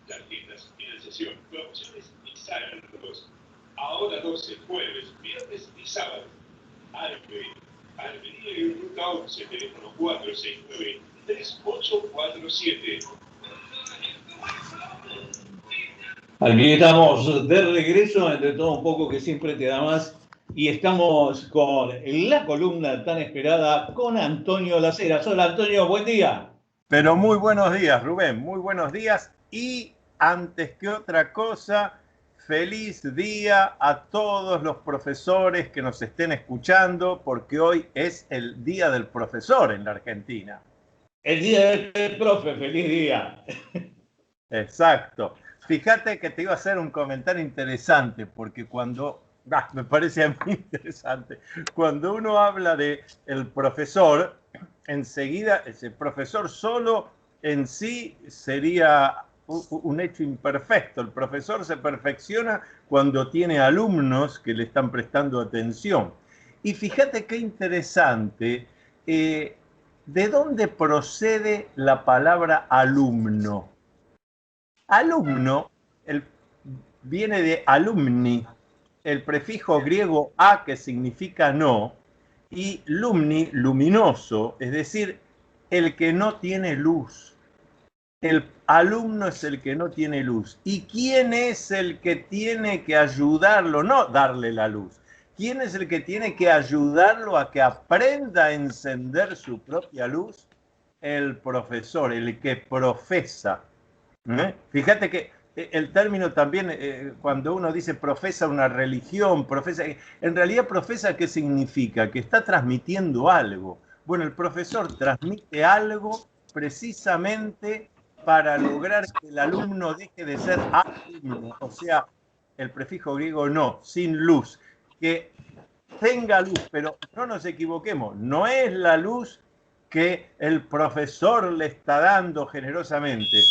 tarjetas, financiación, promociones y saldos. Ahora 12 jueves, viernes y sábado. Avenida y Ruta 11, teléfono 469-3847. Aquí estamos de regreso, entre todo un poco que siempre te da más, y estamos con la columna tan esperada con Antonio Las Heras. Hola Antonio, buen día. Pero muy buenos días, Rubén, muy buenos días. Y antes que otra cosa, feliz día a todos los profesores que nos estén escuchando, porque hoy es el Día del Profesor en la Argentina. El día del profe, feliz día. Exacto. Fíjate que te iba a hacer un comentario interesante, porque me parece a mí interesante, cuando uno habla de el profesor, enseguida ese profesor solo en sí sería un hecho imperfecto. El profesor se perfecciona cuando tiene alumnos que le están prestando atención. Y fíjate qué interesante, ¿de dónde procede la palabra alumno? Alumno viene de alumni, el prefijo griego a que significa no, y lumni, luminoso, es decir, el que no tiene luz. El alumno es el que no tiene luz. ¿Y quién es el que tiene que ayudarlo? No darle la luz. ¿Quién es el que tiene que ayudarlo a que aprenda a encender su propia luz? El profesor, el que profesa. Fíjate que el término también, cuando uno dice profesa una religión, profesa, en realidad profesa, ¿qué significa? Que está transmitiendo algo. Bueno, el profesor transmite algo precisamente para lograr que el alumno deje de ser alumno, o sea, el prefijo griego no, sin luz, que tenga luz, pero no nos equivoquemos, no es la luz que el profesor le está dando generosamente.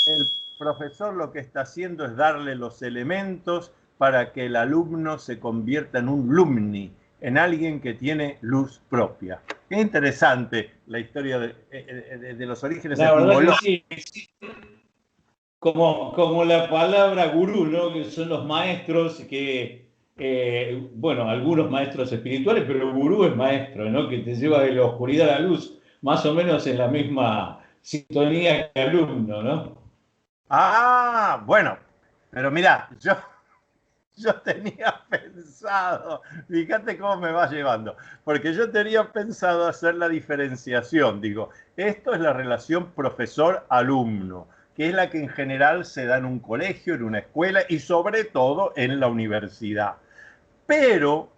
El profesor lo que está haciendo es darle los elementos para que el alumno se convierta en un lumni, en alguien que tiene luz propia. Qué interesante la historia de los orígenes etimológicos. Sí. Como la palabra gurú, ¿no? Que son los maestros que, bueno, algunos maestros espirituales, pero el gurú es maestro, ¿no? Que te lleva de la oscuridad a la luz, más o menos en la misma sintonía que alumno, ¿no? Ah, bueno, pero mira, yo tenía pensado, fíjate cómo me va llevando, porque yo tenía pensado hacer la diferenciación, digo, esto es la relación profesor-alumno, que es la que en general se da en un colegio, en una escuela y sobre todo en la universidad. Pero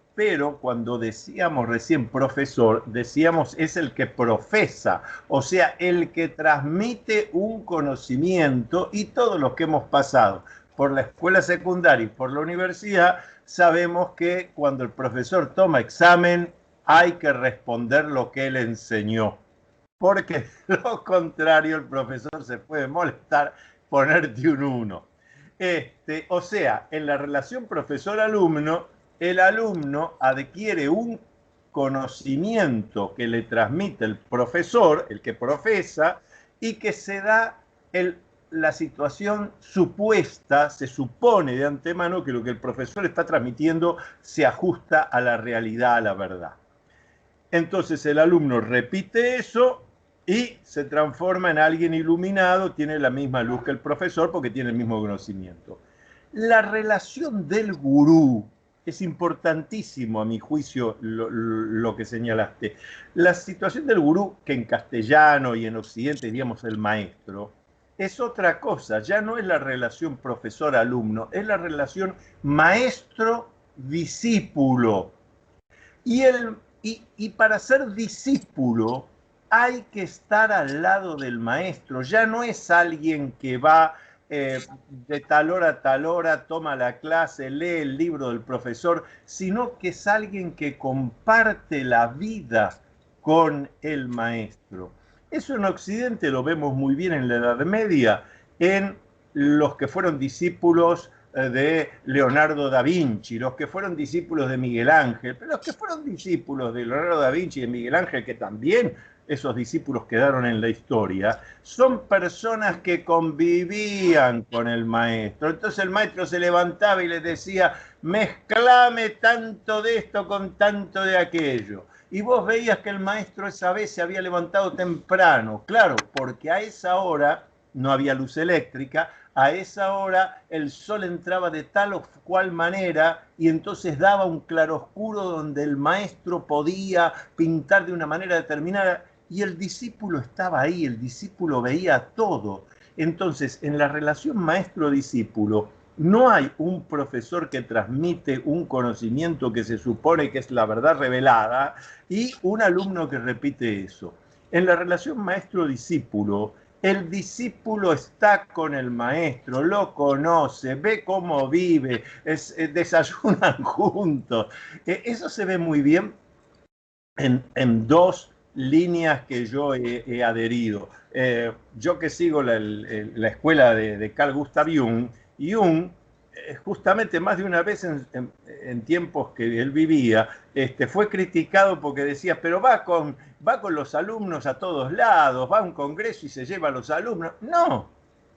cuando decíamos recién profesor, decíamos es el que profesa, o sea, el que transmite un conocimiento, y todos los que hemos pasado por la escuela secundaria y por la universidad, sabemos que cuando el profesor toma examen hay que responder lo que él enseñó, porque de lo contrario el profesor se puede molestar, ponerte un 1. O sea, en la relación profesor-alumno, el alumno adquiere un conocimiento que le transmite el profesor, el que profesa, y que se da la situación supuesta, se supone de antemano que lo que el profesor está transmitiendo se ajusta a la realidad, a la verdad. Entonces el alumno repite eso y se transforma en alguien iluminado, tiene la misma luz que el profesor porque tiene el mismo conocimiento. La relación del gurú es importantísimo, a mi juicio, lo que señalaste. La situación del gurú, que en castellano y en occidente diríamos el maestro, es otra cosa. Ya no es la relación profesor-alumno, es la relación maestro-discípulo. Y para ser discípulo hay que estar al lado del maestro. Ya no es alguien que va de tal hora a tal hora, toma la clase, lee el libro del profesor, sino que es alguien que comparte la vida con el maestro. Eso en Occidente lo vemos muy bien en la Edad Media, en los que fueron discípulos de Leonardo da Vinci, los que fueron discípulos de Miguel Ángel, pero los que fueron discípulos de Leonardo da Vinci y de Miguel Ángel, que también esos discípulos quedaron en la historia, son personas que convivían con el maestro. Entonces el maestro se levantaba y les decía, mezclame tanto de esto con tanto de aquello. Y vos veías que el maestro esa vez se había levantado temprano, claro, porque a esa hora no había luz eléctrica, a esa hora el sol entraba de tal o cual manera y entonces daba un claroscuro donde el maestro podía pintar de una manera determinada y el discípulo estaba ahí, el discípulo veía todo. Entonces, en la relación maestro-discípulo, no hay un profesor que transmite un conocimiento que se supone que es la verdad revelada y un alumno que repite eso. En la relación maestro-discípulo, el discípulo está con el maestro, lo conoce, ve cómo vive, desayunan juntos. Eso se ve muy bien en dos líneas que yo he adherido. Yo que sigo la escuela de Carl Gustav Jung, Jung justamente más de una vez en tiempos que él vivía, fue criticado porque decía, pero va con los alumnos a todos lados, va a un congreso y se lleva a los alumnos. No,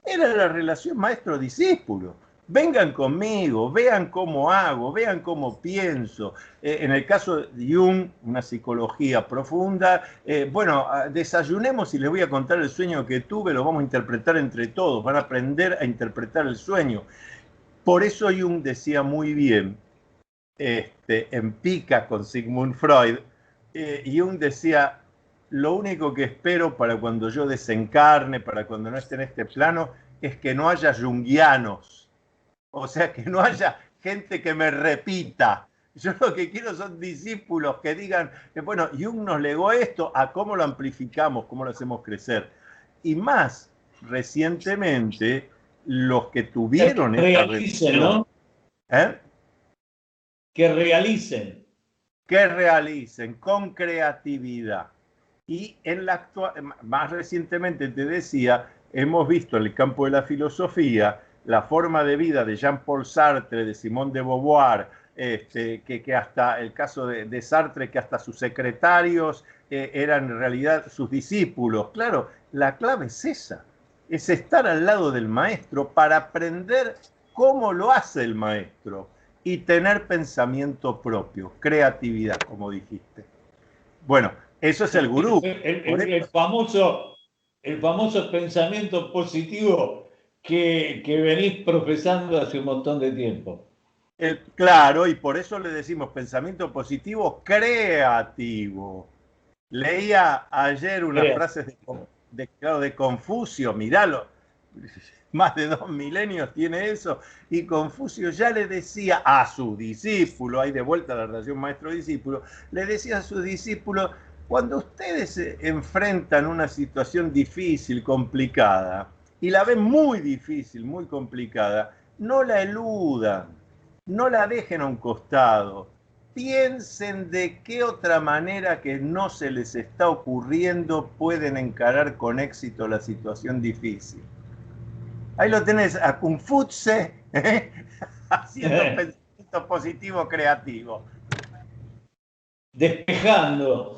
era la relación maestro-discípulo. Vengan conmigo, vean cómo hago, vean cómo pienso. En el caso de Jung, una psicología profunda, bueno, desayunemos y les voy a contar el sueño que tuve, lo vamos a interpretar entre todos, van a aprender a interpretar el sueño. Por eso Jung decía muy bien, en pica con Sigmund Freud, Jung decía, lo único que espero para cuando yo desencarne, para cuando no esté en este plano, es que no haya junguianos. O sea, que no haya gente que me repita. Yo lo que quiero son discípulos que digan, bueno, Jung nos legó esto, a cómo lo amplificamos, cómo lo hacemos crecer. Y más recientemente, los que tuvieron esta realicen, ¿no? Que realicen. Que realicen con creatividad. Y en la más recientemente te decía, hemos visto en el campo de la filosofía la forma de vida de Jean-Paul Sartre, de Simone de Beauvoir, que hasta el caso de Sartre, que hasta sus secretarios eran en realidad sus discípulos. Claro, la clave es esa, es estar al lado del maestro para aprender cómo lo hace el maestro y tener pensamiento propio, creatividad, como dijiste. Bueno, eso es el gurú. El famoso pensamiento positivo que venís profesando hace un montón de tiempo. Claro, y por eso le decimos pensamiento positivo creativo. Leía ayer unas frases de Confucio, miralo, más de 2 milenios tiene eso, y Confucio ya le decía a su discípulo, ahí de vuelta a la relación maestro-discípulo, le decía a su discípulo, cuando ustedes se enfrentan una situación difícil, complicada, y la ven muy difícil, muy complicada, no la eludan, no la dejen a un costado, piensen de qué otra manera que no se les está ocurriendo pueden encarar con éxito la situación difícil. Ahí lo tenés a Confucio haciendo pensamiento positivo creativo. Despejando.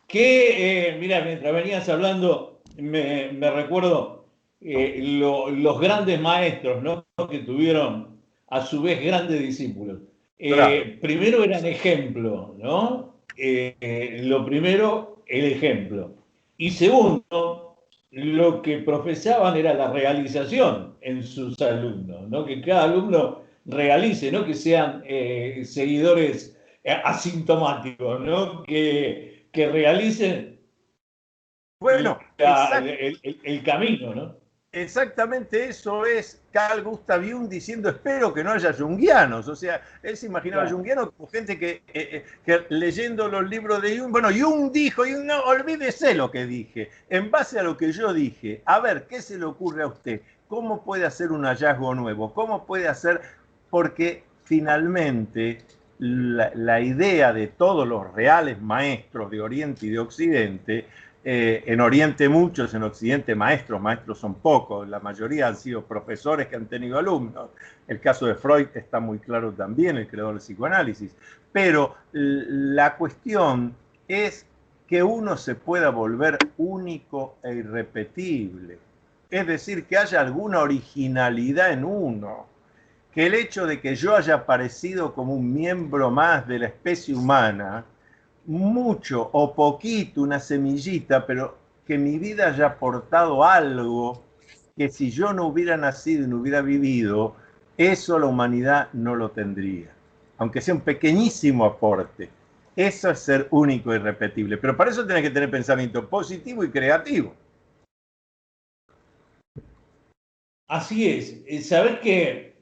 Que, mira, mientras venías hablando, me recuerdo los grandes maestros, ¿no? Que tuvieron a su vez grandes discípulos. Claro. Primero eran ejemplo, ¿no? Lo primero, el ejemplo. Y segundo, lo que profesaban era la realización en sus alumnos, ¿no? Que cada alumno realice, no que sean seguidores asintomáticos, ¿no? Que realicen el camino, ¿no? Exactamente eso es Carl Gustav Jung diciendo espero que no haya junguianos. O sea, él se imaginaba junguianos como gente que leyendo los libros de Jung, bueno, Jung dijo, Jung, no, olvídese lo que dije. En base a lo que yo dije, a ver, ¿qué se le ocurre a usted? ¿Cómo puede hacer un hallazgo nuevo? ¿Cómo puede hacer? Porque finalmente la idea de todos los reales maestros de Oriente y de Occidente, en Oriente muchos, en Occidente maestros son pocos, la mayoría han sido profesores que han tenido alumnos. El caso de Freud está muy claro también, el creador del psicoanálisis. Pero la cuestión es que uno se pueda volver único e irrepetible. Es decir, que haya alguna originalidad en uno. Que el hecho de que yo haya aparecido como un miembro más de la especie humana, mucho o poquito, una semillita, pero que mi vida haya aportado algo que si yo no hubiera nacido y no hubiera vivido, eso la humanidad no lo tendría. Aunque sea un pequeñísimo aporte. Eso es ser único e irrepetible. Pero para eso tenés que tener pensamiento positivo y creativo. Así es. Sabés que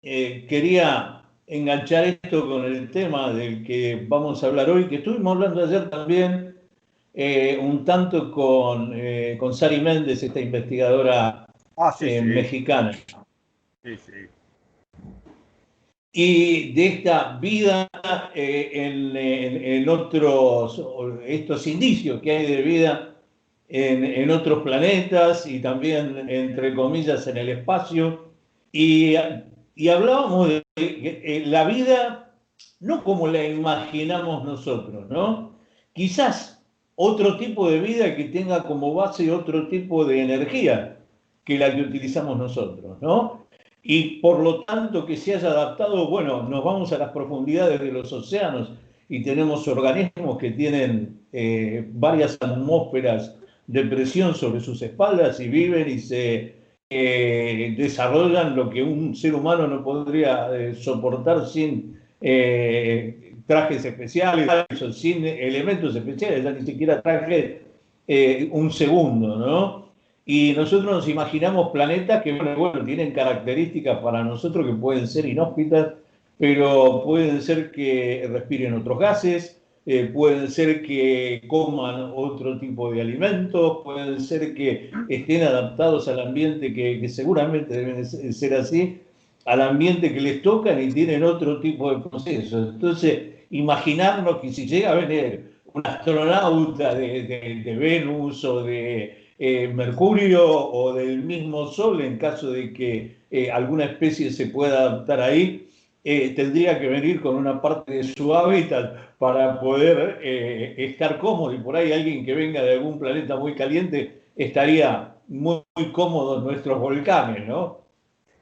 quería enganchar esto con el tema del que vamos a hablar hoy, que estuvimos hablando ayer también un tanto con Sari Méndez, esta investigadora Sí, sí. mexicana. Sí, sí. Y de esta vida en otros, estos indicios que hay de vida en otros planetas y también, entre comillas, en el espacio. Y, y hablábamos de la vida no como la imaginamos nosotros, ¿no? Quizás otro tipo de vida que tenga como base otro tipo de energía que la que utilizamos nosotros, ¿no? Y por lo tanto que se haya adaptado, bueno, nos vamos a las profundidades de los océanos y tenemos organismos que tienen varias atmósferas de presión sobre sus espaldas y viven y se desarrollan lo que un ser humano no podría soportar sin trajes especiales o sin elementos especiales, ya ni siquiera traje un segundo, ¿no? Y nosotros nos imaginamos planetas que, bueno, tienen características para nosotros que pueden ser inhóspitas, pero pueden ser que respiren otros gases, pueden ser que coman otro tipo de alimentos, pueden ser que estén adaptados al ambiente que seguramente deben ser así, al ambiente que les tocan y tienen otro tipo de procesos. Entonces, imaginarnos que si llega a venir un astronauta de Venus o de Mercurio o del mismo Sol, en caso de que alguna especie se pueda adaptar ahí, tendría que venir con una parte de su hábitat para poder estar cómodo. Y por ahí alguien que venga de algún planeta muy caliente estaría muy, muy cómodo en nuestros volcanes, ¿no?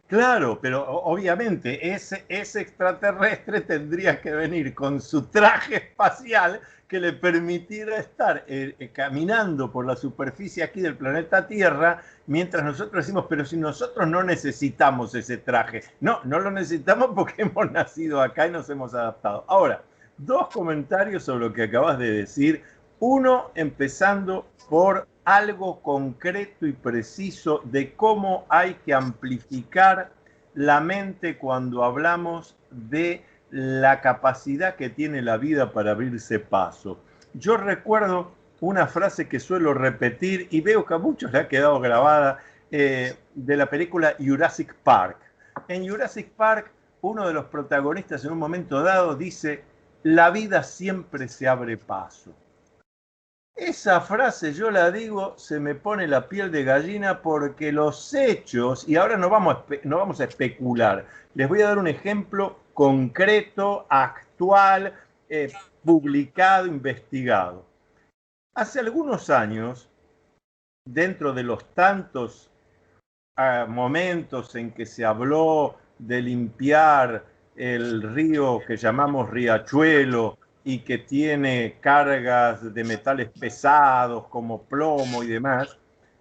Claro, pero obviamente ese extraterrestre tendría que venir con su traje espacial que le permitiera estar caminando por la superficie aquí del planeta Tierra, mientras nosotros decimos, pero si nosotros no necesitamos ese traje. No, no lo necesitamos porque hemos nacido acá y nos hemos adaptado. Ahora, dos comentarios sobre lo que acabas de decir. Uno, empezando por algo concreto y preciso de cómo hay que amplificar la mente cuando hablamos de la capacidad que tiene la vida para abrirse paso. Yo recuerdo una frase que suelo repetir y veo que a muchos le ha quedado grabada de la película Jurassic Park. En Jurassic Park, uno de los protagonistas en un momento dado dice: la vida siempre se abre paso. Esa frase yo la digo, se me pone la piel de gallina porque los hechos, y ahora no vamos a especular, les voy a dar un ejemplo concreto, actual, publicado, investigado. Hace algunos años, dentro de los tantos momentos en que se habló de limpiar el río que llamamos Riachuelo, y que tiene cargas de metales pesados como plomo y demás,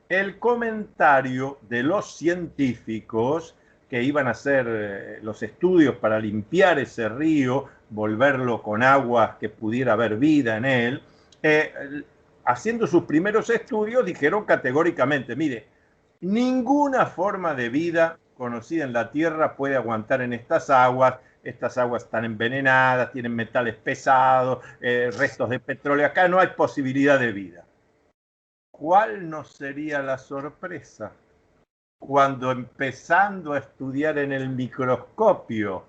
el comentario de los científicos que iban a hacer los estudios para limpiar ese río, volverlo con aguas que pudiera haber vida en él, haciendo sus primeros estudios, dijeron categóricamente: mire, ninguna forma de vida conocida en la Tierra puede aguantar en estas aguas están envenenadas, tienen metales pesados, restos de petróleo, acá no hay posibilidad de vida. ¿Cuál no sería la sorpresa cuando, empezando a estudiar en el microscopio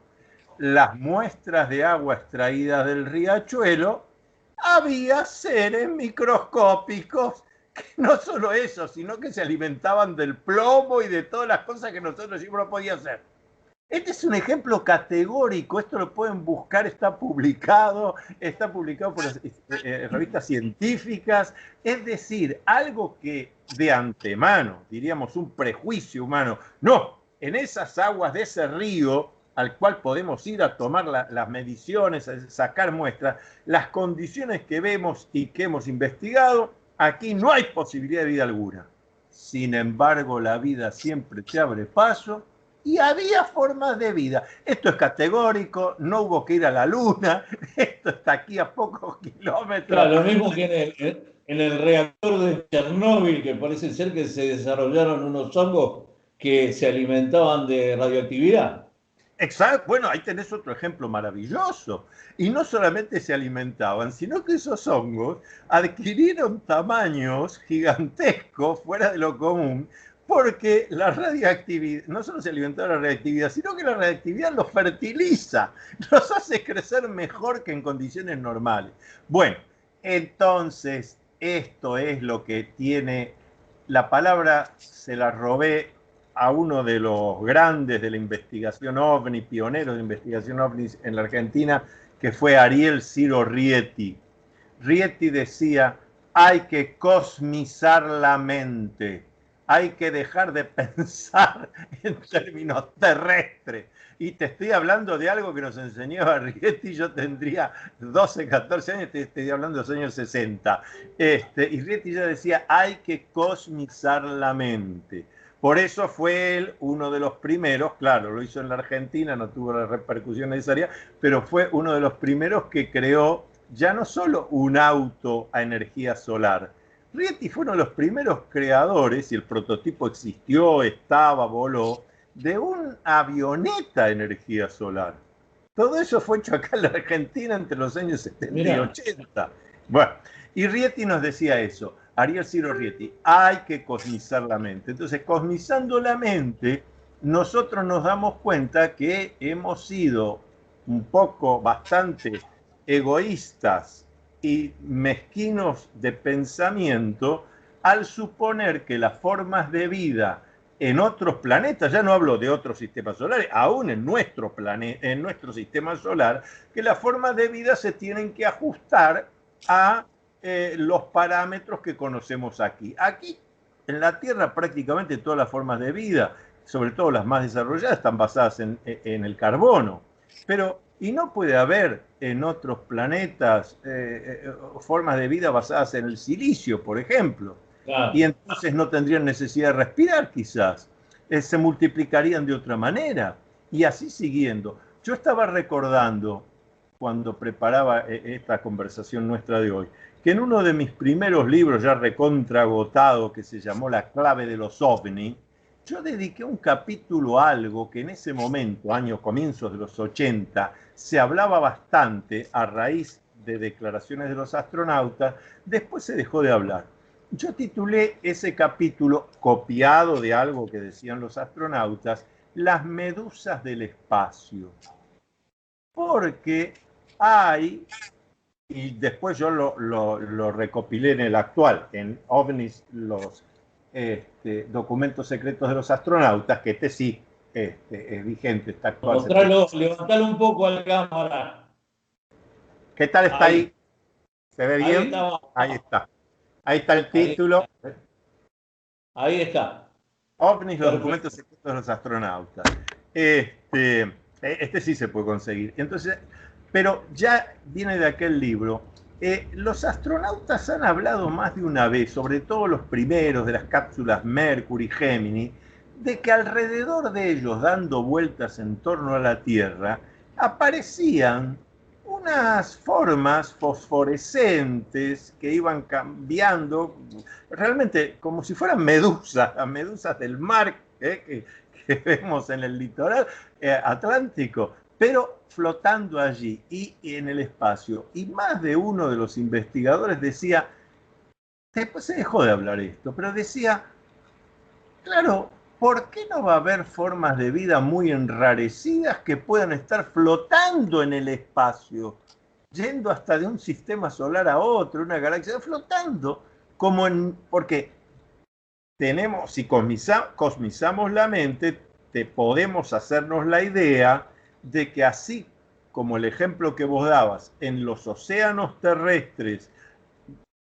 las muestras de agua extraídas del riachuelo, había seres microscópicos que no solo eso, sino que se alimentaban del plomo y de todas las cosas que nosotros siempre no podíamos hacer? Este es un ejemplo categórico, esto lo pueden buscar, está publicado por las revistas científicas, es decir, algo que de antemano, diríamos un prejuicio humano, no, en esas aguas de ese río al cual podemos ir a tomar las mediciones, a sacar muestras, las condiciones que vemos y que hemos investigado, aquí no hay posibilidad de vida alguna. Sin embargo, la vida siempre te abre paso y había formas de vida. Esto es categórico, no hubo que ir a la luna, esto está aquí a pocos kilómetros. Claro, lo mismo que en el reactor de Chernóbil, que parece ser que se desarrollaron unos hongos que se alimentaban de radioactividad. Exacto, bueno, ahí tenés otro ejemplo maravilloso. Y no solamente se alimentaban, sino que esos hongos adquirieron tamaños gigantescos, fuera de lo común, porque la radiactividad, no solo se alimentaba de la radiactividad, sino que la radiactividad los fertiliza, los hace crecer mejor que en condiciones normales. Bueno, entonces, esto es lo que tiene, la palabra se la robé a uno de los grandes de la investigación OVNI, pioneros de investigación OVNI en la Argentina, que fue Ariel Ciro Rieti. Rieti decía, hay que cosmizar la mente, hay que dejar de pensar en términos terrestres. Y te estoy hablando de algo que nos enseñaba Rieti, yo tendría 12, 14 años, te estoy hablando de los años 60. Y Rieti ya decía, hay que cosmizar la mente. Por eso fue él uno de los primeros, claro, lo hizo en la Argentina, no tuvo la repercusión necesaria, pero fue uno de los primeros que creó ya no solo un auto a energía solar. Rieti fue uno de los primeros creadores, y el prototipo existió, estaba, voló, de una avioneta a energía solar. Todo eso fue hecho acá en la Argentina entre los años 70 y 80. Bueno, y Rieti nos decía eso. Ariel Ciro Rieti, hay que cosmizar la mente. Entonces, cosmizando la mente, nosotros nos damos cuenta que hemos sido un poco, bastante egoístas y mezquinos de pensamiento al suponer que las formas de vida en otros planetas, ya no hablo de otros sistemas solares, aún en nuestro planeta, en nuestro sistema solar, que las formas de vida se tienen que ajustar a los parámetros que conocemos aquí. Aquí, en la Tierra, prácticamente todas las formas de vida, sobre todo las más desarrolladas, están basadas en el carbono. Pero, ¿y no puede haber en otros planetas formas de vida basadas en el silicio, por ejemplo? Claro. Y entonces no tendrían necesidad de respirar, quizás. Se multiplicarían de otra manera. Y así siguiendo. Yo estaba recordando, cuando preparaba esta conversación nuestra de hoy, que en uno de mis primeros libros, ya recontragotado, que se llamó La clave de los ovni, yo dediqué un capítulo a algo que en ese momento, comienzos de los 80, se hablaba bastante a raíz de declaraciones de los astronautas, después se dejó de hablar. Yo titulé ese capítulo, copiado de algo que decían los astronautas, Las medusas del espacio. Porque hay, y después yo lo recopilé en el actual, en OVNIs, los documentos secretos de los astronautas, que sí es vigente, está actual. Levantalo un poco a la cámara. ¿Qué tal está ahí? ¿Se ve bien? Ahí está. Ahí está el título. Ahí está. OVNIs, los documentos secretos de los astronautas. Este sí se puede conseguir. Entonces, pero ya viene de aquel libro. Los astronautas han hablado más de una vez, sobre todo los primeros de las cápsulas Mercury, Gemini, de que alrededor de ellos, dando vueltas en torno a la Tierra, aparecían unas formas fosforescentes que iban cambiando, realmente como si fueran medusas, las medusas del mar que vemos en el litoral atlántico, pero flotando allí y en el espacio. Y más de uno de los investigadores decía, después se dejó de hablar esto, pero decía, claro, ¿por qué no va a haber formas de vida muy enrarecidas que puedan estar flotando en el espacio, yendo hasta de un sistema solar a otro, una galaxia, flotando, porque tenemos, si cosmizamos la mente, podemos hacernos la idea de que así como el ejemplo que vos dabas, en los océanos terrestres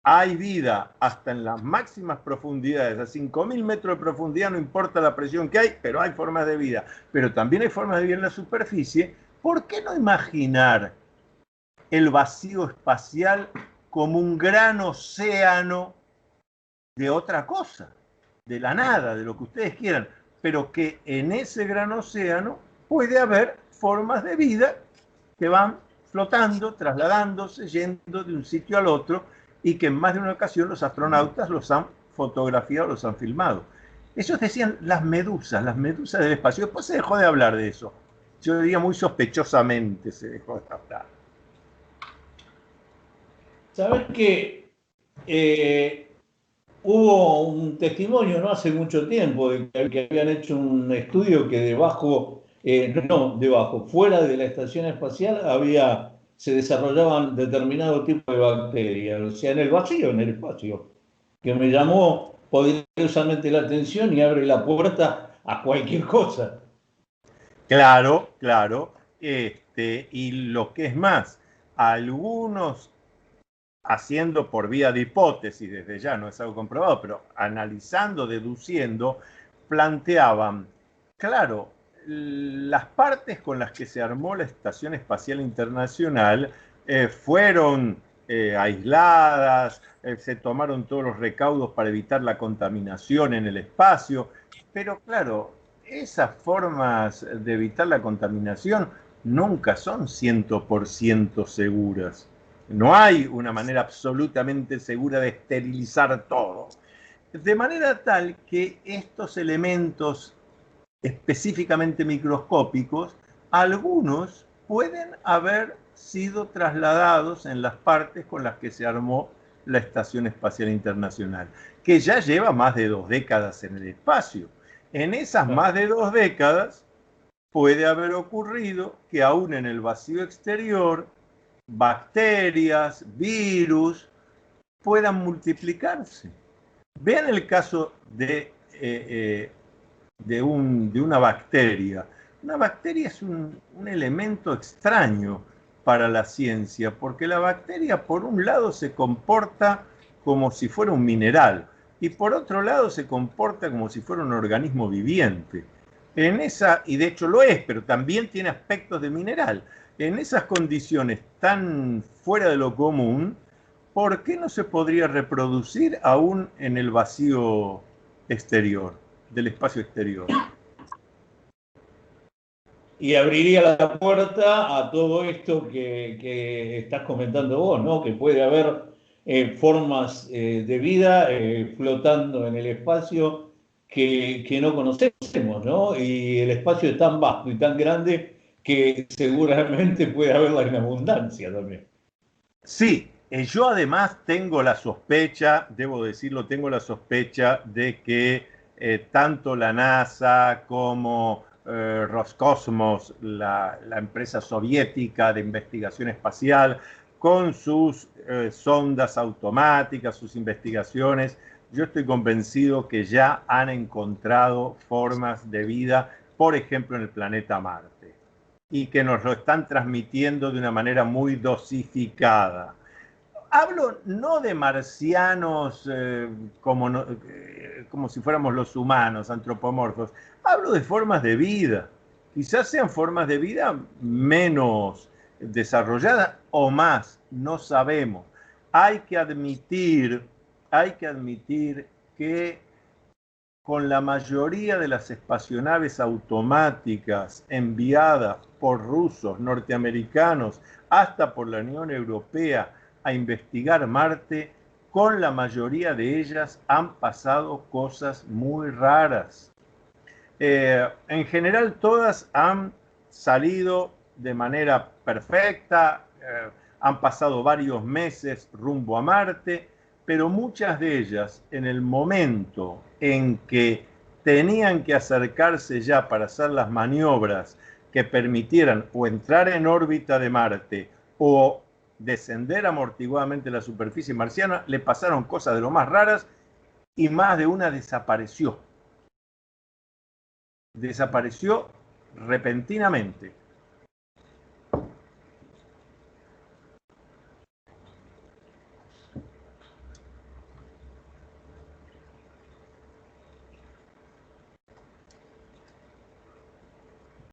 hay vida hasta en las máximas profundidades, a 5.000 metros de profundidad, no importa la presión que hay, pero hay formas de vida. Pero también hay formas de vida en la superficie. ¿Por qué no imaginar el vacío espacial como un gran océano de otra cosa, de la nada, de lo que ustedes quieran, pero que en ese gran océano puede haber formas de vida que van flotando, trasladándose, yendo de un sitio al otro, y que en más de una ocasión los astronautas los han fotografiado, los han filmado? Ellos decían las medusas del espacio. Después se dejó de hablar de eso. Yo diría muy sospechosamente se dejó de hablar. ¿Sabes que hubo un testimonio no hace mucho tiempo de que habían hecho un estudio que fuera de la estación espacial se desarrollaban determinado tipo de bacterias, o sea, en el vacío, en el espacio, que me llamó poderosamente la atención y abre la puerta a cualquier cosa. Claro, claro. Y lo que es más, algunos, haciendo por vía de hipótesis, desde ya no es algo comprobado, pero analizando, deduciendo, planteaban, claro, las partes con las que se armó la Estación Espacial Internacional fueron aisladas, se tomaron todos los recaudos para evitar la contaminación en el espacio, pero claro, esas formas de evitar la contaminación nunca son 100% seguras. No hay una manera absolutamente segura de esterilizar todo. De manera tal que estos elementos específicamente microscópicos, algunos pueden haber sido trasladados en las partes con las que se armó la Estación Espacial Internacional, que ya lleva más de 2 décadas en el espacio. En esas más de 2 décadas puede haber ocurrido que aún en el vacío exterior, bacterias, virus, puedan multiplicarse. Vean el caso de una bacteria. Una bacteria es un elemento extraño para la ciencia, porque la bacteria por un lado se comporta como si fuera un mineral y por otro lado se comporta como si fuera un organismo viviente. Y de hecho lo es, pero también tiene aspectos de mineral. En esas condiciones tan fuera de lo común, ¿por qué no se podría reproducir aún en el vacío exterior, del espacio exterior? Y abriría la puerta a todo esto que estás comentando vos, ¿no? Que puede haber formas de vida flotando en el espacio que no conocemos, ¿no? Y el espacio es tan vasto y tan grande que seguramente puede haberla en abundancia también. Sí, yo además tengo la sospecha, debo decirlo, tengo la sospecha de que tanto la NASA como Roscosmos, la empresa soviética de investigación espacial, con sus sondas automáticas, sus investigaciones, yo estoy convencido que ya han encontrado formas de vida, por ejemplo, en el planeta Marte, y que nos lo están transmitiendo de una manera muy dosificada. Hablo no de marcianos como si fuéramos los humanos, antropomorfos. Hablo de formas de vida. Quizás sean formas de vida menos desarrolladas o más, no sabemos. Hay que admitir que con la mayoría de las espacionaves automáticas enviadas por rusos, norteamericanos, hasta por la Unión Europea a investigar Marte, con la mayoría de ellas han pasado cosas muy raras. En general todas han salido de manera perfecta, han pasado varios meses rumbo a Marte, pero muchas de ellas, en el momento en que tenían que acercarse ya para hacer las maniobras que permitieran o entrar en órbita de Marte o descender amortiguadamente la superficie marciana, le pasaron cosas de lo más raras y más de una desapareció. desapareció repentinamente.